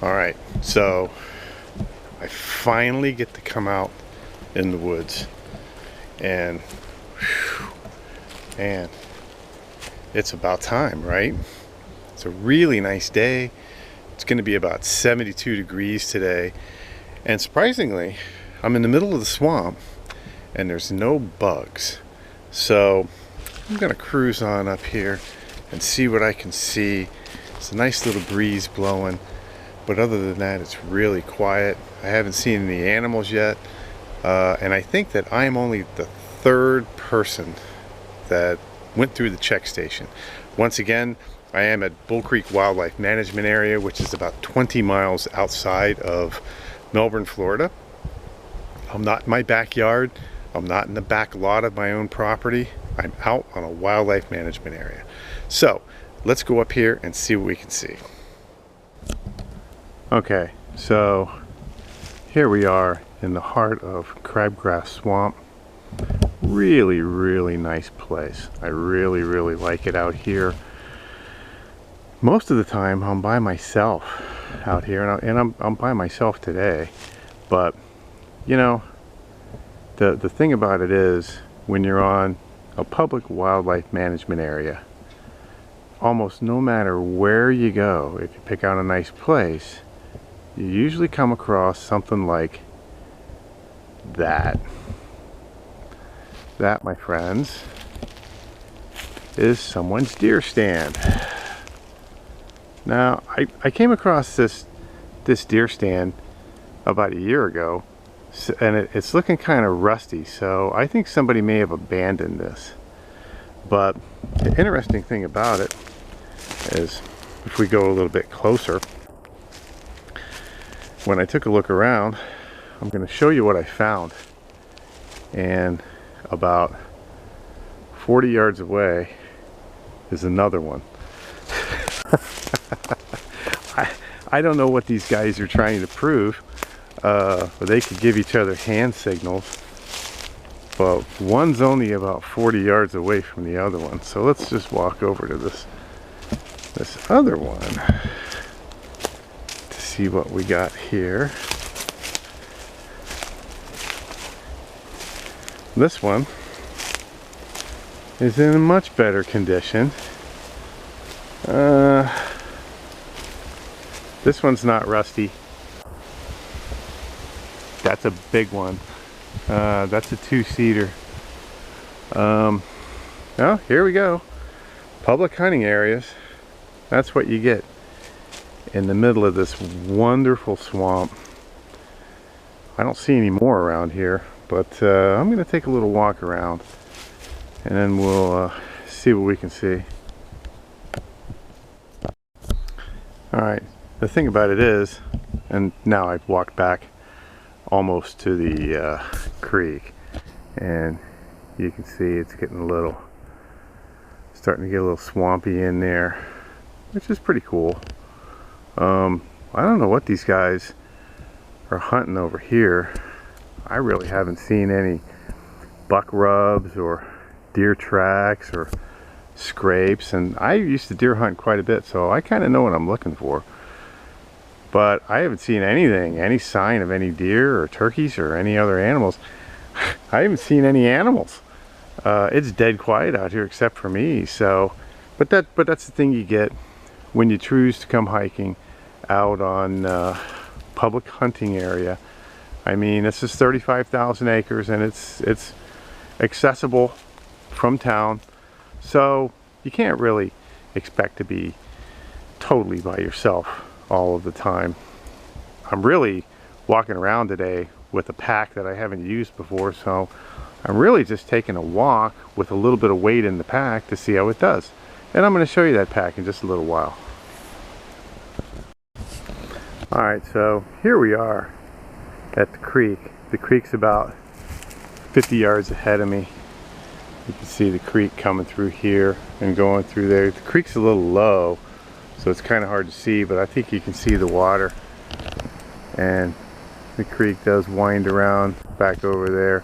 Alright, so I finally get to come out in the woods, and man, it's about time, right? It's a really nice day. It's going to be about 72 degrees today, and surprisingly, I'm in the middle of the swamp and there's no bugs. So I'm going to cruise on up here and see what I can see. It's a nice little breeze blowing. But other than that, it's really quiet. I haven't seen any animals yet. And I think that I'm only the third person that went through the check station. Once again, I am at Bull Creek Wildlife Management Area, which is about 20 miles outside of Melbourne, Florida. I'm not in my backyard. I'm not in the back lot of my own property. I'm out on a wildlife management area. So let's go up here and see what we can see. Okay, so here we are in the heart of crabgrass swamp. Really, really nice place. I really, really like it out here. Most of the time I'm by myself out here, and I'm by myself today. But you know, the thing about it is, when you're on a public wildlife management area, almost no matter where you go, if you pick out a nice place, you usually come across something like that. That, my friends, is someone's deer stand. Now, I came across this deer stand about a year ago, and it's looking kind of rusty, so I think somebody may have abandoned this. But the interesting thing about it is, if we go a little bit closer, when I took a look around, I'm going to show you what I found. And about 40 yards away is another one. I don't know what these guys are trying to prove. They could give each other hand signals, but one's only about 40 yards away from the other one. So let's just walk over to this other one. See what we got here. This one is in a much better condition. This one's not rusty. That's a big one. That's a two-seater. Well, here we go. Public hunting areas. That's what you get in the middle of this wonderful swamp. I don't see any more around here, but I'm going to take a little walk around, and then we'll see what we can see. Alright, the thing about it is, and now I've walked back almost to the creek, and you can see it's getting starting to get a little swampy in there, which is pretty cool. I don't know what these guys are hunting over here. I really haven't seen any buck rubs or deer tracks or scrapes, and I used to deer hunt quite a bit, so I kind of know what I'm looking for. But I haven't seen anything, any sign of any deer or turkeys or any other animals. I haven't seen any animals. It's dead quiet out here except for me. So, but that's the thing you get when you choose to come hiking out on public hunting area. I mean, this is 35,000 acres, and it's accessible from town, so you can't really expect to be totally by yourself all of the time. I'm really walking around today with a pack that I haven't used before, so I'm really just taking a walk with a little bit of weight in the pack to see how it does. And I'm going to show you that pack in just a little while. Alright, so here we are at the creek. The creek's about 50 yards ahead of me. You can see the creek coming through here and going through there. The creek's a little low, so it's kind of hard to see, but I think you can see the water. And the creek does wind around back over there.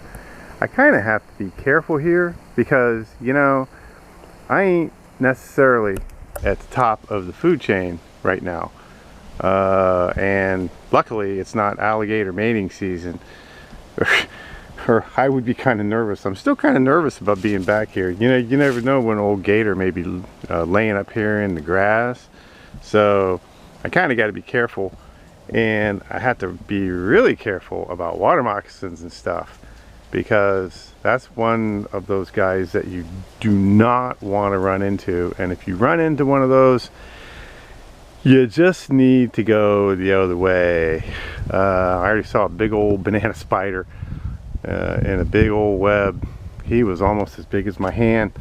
I kind of have to be careful here because, you know, I ain't necessarily at the top of the food chain right now. and luckily it's not alligator mating season. Or I would be kind of nervous. I'm still kind of nervous about being back here. You know, you never know when an old gator may be laying up here in the grass. So I kind of got to be careful, and I have to be really careful about water moccasins and stuff, because that's one of those guys that you do not want to run into. And if you run into one of those, you just need to go the other way. I already saw a big old banana spider in a big old web. He was almost as big as my hand,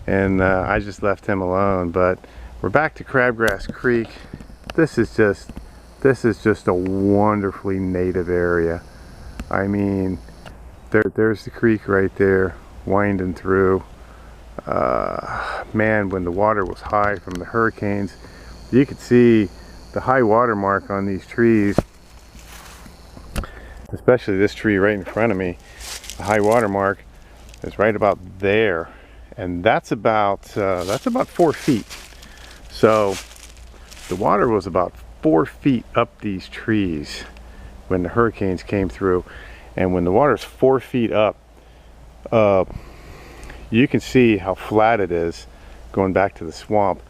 and I just left him alone. But we're back to Crabgrass Creek. This is just a wonderfully native area. I mean, there's the creek right there winding through. Man, when the water was high from the hurricanes, you could see the high water mark on these trees, especially this tree right in front of me. The high water mark is right about there, and that's about 4 feet. So the water was about 4 feet up these trees when the hurricanes came through. And when the water's 4 feet up, you can see how flat it is going back to the swamp.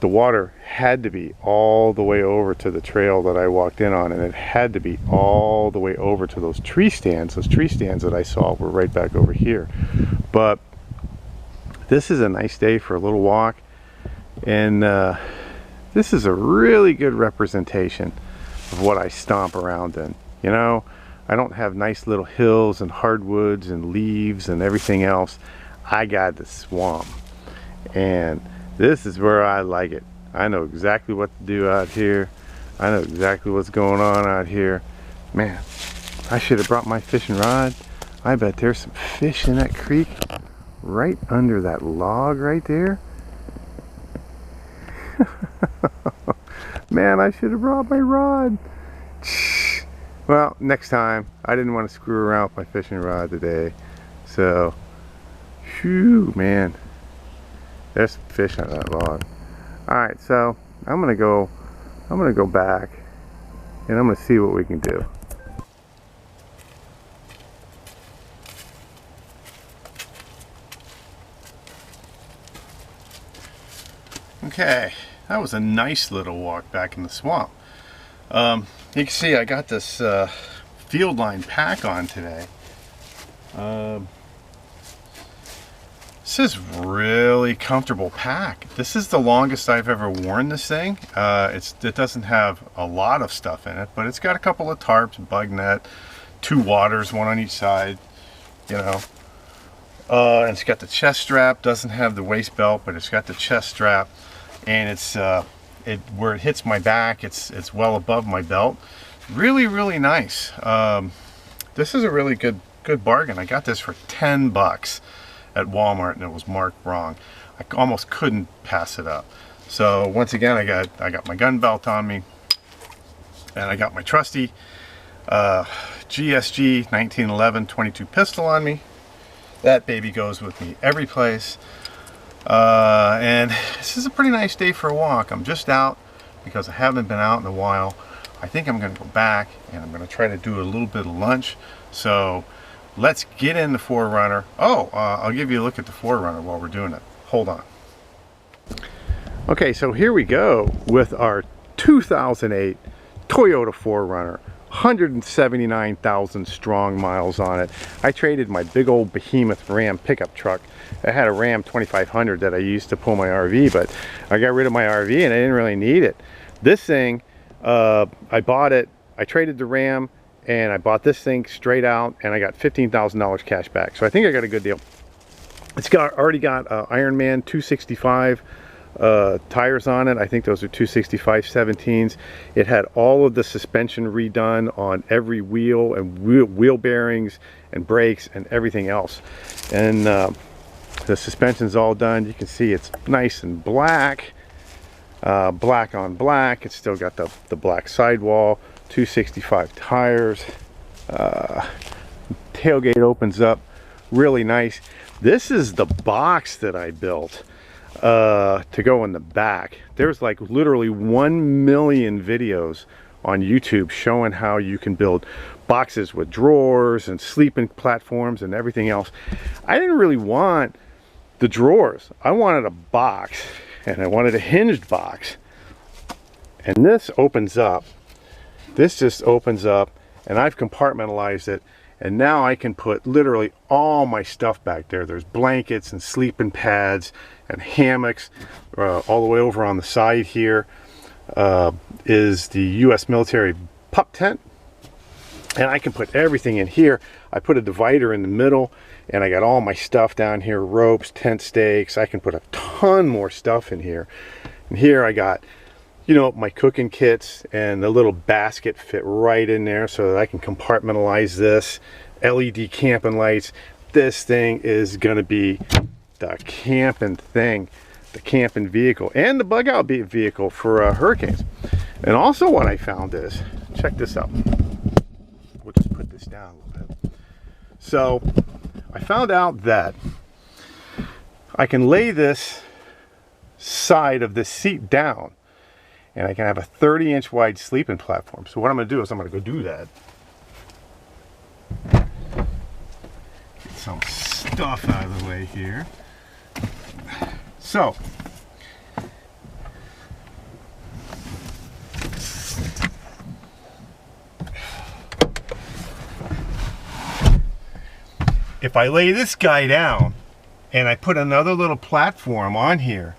The water had to be all the way over to the trail that I walked in on, and it had to be all the way over to those tree stands. Those tree stands that I saw were right back over here. But this is a nice day for a little walk, and this is a really good representation of what I stomp around in. You know, I don't have nice little hills and hardwoods and leaves and everything else. I got the swamp, and this is where I like it. I know exactly what to do out here. I know exactly what's going on out here. Man, I should have brought my fishing rod. I bet there's some fish in that creek right under that log right there. Man, I should have brought my rod. Well, next time. I didn't want to screw around with my fishing rod today. So, phew, man. There's some fish on that log. Alright, so I'm gonna go back, and I'm gonna see what we can do. Okay, that was a nice little walk back in the swamp. You can see I got this field line pack on today. This is really comfortable pack. This is the longest I've ever worn this thing. It doesn't have a lot of stuff in it, but it's got a couple of tarps, bug net, 2 waters, 1 on each side, you know. And it's got the chest strap. Doesn't have the waist belt, but it's got the chest strap, and it's where it hits my back, it's well above my belt. Really, really nice. This is a really good bargain. I got this for 10 bucks at Walmart, and it was marked wrong. I almost couldn't pass it up. So once again, I got my gun belt on me, and I got my trusty GSG 1911 22 pistol on me. That baby goes with me every place. And this is a pretty nice day for a walk. I'm just out because I haven't been out in a while. I think I'm going to go back, and I'm going to try to do a little bit of lunch. So let's get in the 4Runner. Oh, I'll give you a look at the 4Runner while we're doing it. Hold on. Okay, so here we go with our 2008 Toyota 4Runner. 179,000 strong miles on it. I traded my big old behemoth Ram pickup truck. I had a Ram 2500 that I used to pull my RV, but I got rid of my RV and I didn't really need it. This thing, I bought it, I traded the Ram, and I bought this thing straight out, and I got $15,000 cash back. So I think I got a good deal. It's already got Ironman 265 tires on it. I think those are 265 17s. It had all of the suspension redone on every wheel, and wheel bearings and brakes and everything else. And the suspension's all done. You can see it's nice and black, black on black. It's still got the black sidewall, 265 tires. Tailgate opens up really nice. This is the box that I built. to go in the back. There's like literally 1 million videos on YouTube showing how you can build boxes with drawers and sleeping platforms and everything else. I didn't really want the drawers. I wanted a box, and I wanted a hinged box. And this opens up. This just opens up, and I've compartmentalized it. And now I can put literally all my stuff back there. There's blankets and sleeping pads and hammocks. All the way over on the side here is the U.S. military pup tent. And I can put everything in here. I put a divider in the middle, and I got all my stuff down here, ropes, tent stakes. I can put a ton more stuff in here. And here I got, you know, my cooking kits, and the little basket fit right in there so that I can compartmentalize this. LED camping lights. This thing is gonna be the camping thing, the camping vehicle, and the bug out vehicle for hurricanes. And also what I found is, check this out. We'll just put this down a little bit. So I found out that I can lay this side of the seat down, and I can have a 30-inch wide sleeping platform. So what I'm going to do is I'm going to go do that. Get some stuff out of the way here. So if I lay this guy down and I put another little platform on here,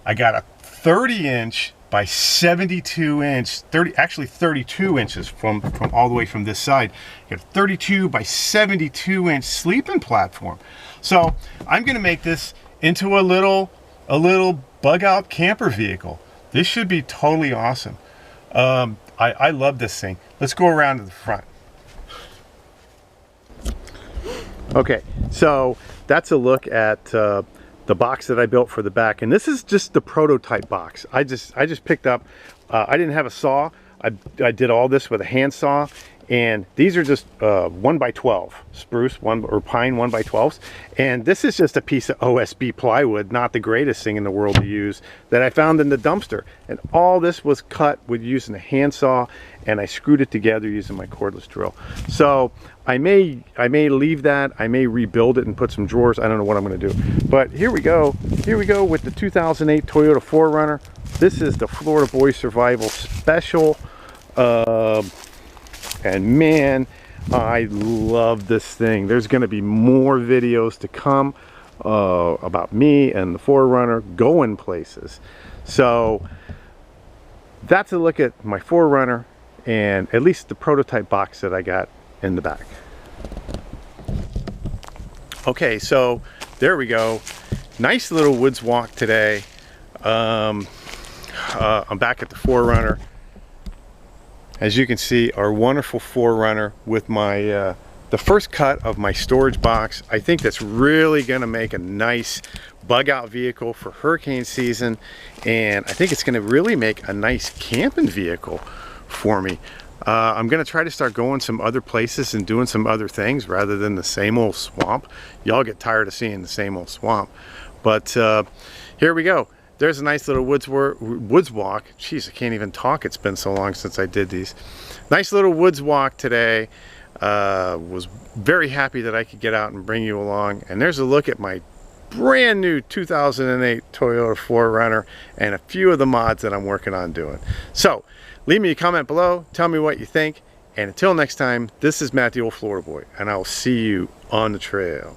I got a 30-inch by 72 inch, actually 32 inches from all the way from this side. You got a 32 by 72 inch sleeping platform. So I'm gonna make this into a little bug out camper vehicle. This should be totally awesome. I love this thing. Let's go around to the front. Okay, so that's a look at the box that I built for the back, and this is just the prototype box. I just picked up. I didn't have a saw. I did all this with a hand saw, and these are just 1x12 spruce or pine 1x12s, and this is just a piece of OSB plywood, not the greatest thing in the world to use, that I found in the dumpster. And all this was cut with using a hand saw, and I screwed it together using my cordless drill. So I may leave that. I may rebuild it and put some drawers. I don't know what I'm going to do. But here we go. Here we go with the 2008 Toyota 4Runner. This is the Florida Boy Survival Special. And man, I love this thing. There's going to be more videos to come about me and the 4Runner going places. So that's a look at my 4Runner, and at least the prototype box that I got in the back. Okay, so there we go. Nice little woods walk today. I'm back at the 4Runner. As you can see, our wonderful 4Runner with my the first cut of my storage box. I think that's really going to make a nice bug out vehicle for hurricane season, and I think it's going to really make a nice camping vehicle for me. I'm going to try to start going some other places and doing some other things rather than the same old swamp. Y'all get tired of seeing the same old swamp. But here we go. There's a nice little woods walk. Jeez, I can't even talk. It's been so long since I did these. Nice little woods walk today. Was very happy that I could get out and bring you along. And there's a look at my brand new 2008 Toyota 4Runner and a few of the mods that I'm working on doing. So leave me a comment below. Tell me what you think. And until next time, this is Matt the Old Florida Boy, and I'll see you on the trail.